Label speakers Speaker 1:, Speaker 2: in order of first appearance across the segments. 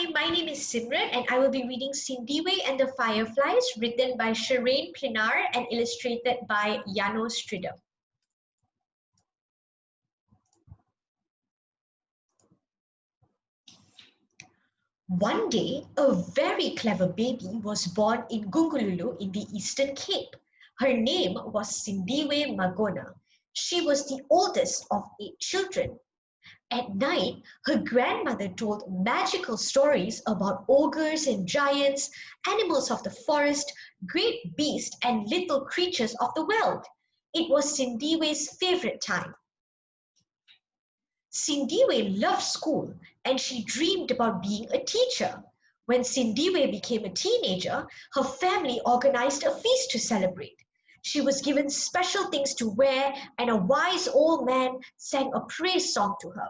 Speaker 1: Hi, my name is Simran and I will be reading Sindiwe and the Fireflies, written by Cherene Pienaar and illustrated by Jano Strider. One day, a very clever baby was born in Gungululu in the Eastern Cape. Her name was Sindiwe Magona. She was the oldest of 8 children. At night, her grandmother told magical stories about ogres and giants, animals of the forest, great beasts, and little creatures of the world. It was Sindiwe's favorite time. Sindiwe loved school and she dreamed about being a teacher. When Sindiwe became a teenager, her family organized a feast to celebrate. She was given special things to wear and a wise old man sang a praise song to her.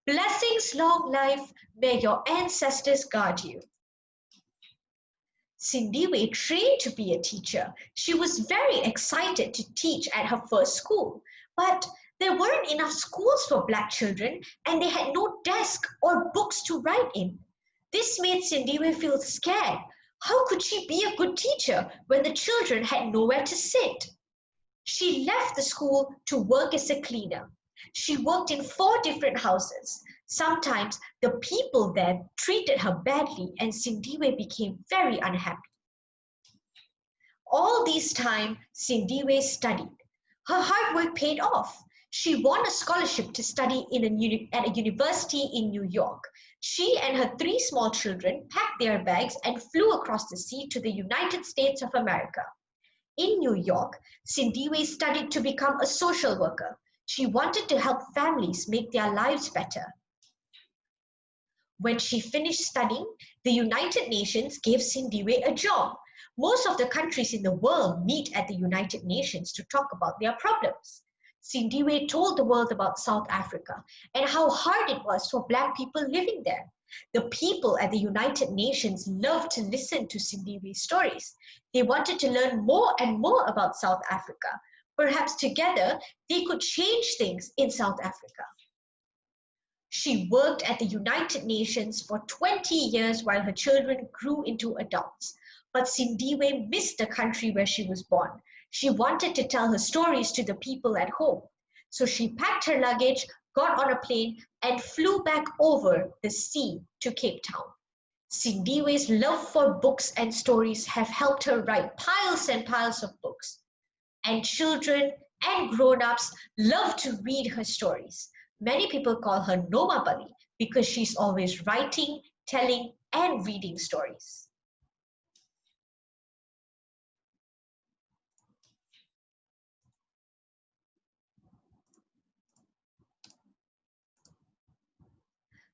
Speaker 1: Blessings, long life, may your ancestors guard you. Sindiwe trained to be a teacher. She was very excited to teach at her first school, but there weren't enough schools for black children and they had no desk or books to write in. This made Sindiwe feel scared. How could she be a good teacher when the children had nowhere to sit? She left the school to work as a cleaner. She worked in 4 different houses. Sometimes the people there treated her badly and Sindiwe became very unhappy. All this time, Sindiwe studied. Her hard work paid off. She won a scholarship to study at a university in New York. She and her 3 small children packed their bags and flew across the sea to the United States of America. In New York, Sindiwe studied to become a social worker. She wanted to help families make their lives better. When she finished studying, the United Nations gave Sindiwe a job. Most of the countries in the world meet at the United Nations to talk about their problems. Sindiwe told the world about South Africa and how hard it was for Black people living there. The people at the United Nations loved to listen to Sindiwe's stories. They wanted to learn more and more about South Africa. Perhaps together they could change things in South Africa. She worked at the United Nations for 20 years while her children grew into adults. But Sindiwe missed the country where she was born. She wanted to tell her stories to the people at home. So she packed her luggage, got on a plane, and flew back over the sea to Cape Town. Sindiwe's love for books and stories have helped her write piles and piles of books. And children and grown-ups love to read her stories. Many people call her Noma Bali because she's always writing, telling, and reading stories.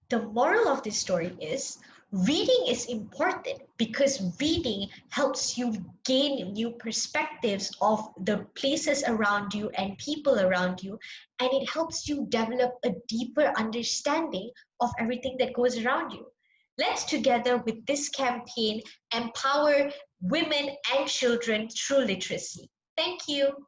Speaker 1: The moral of this story is reading is important because reading helps you gain new perspectives of the places around you and people around you, and it helps you develop a deeper understanding of everything that goes around you. Let's together with this campaign empower women and children through literacy. Thank you.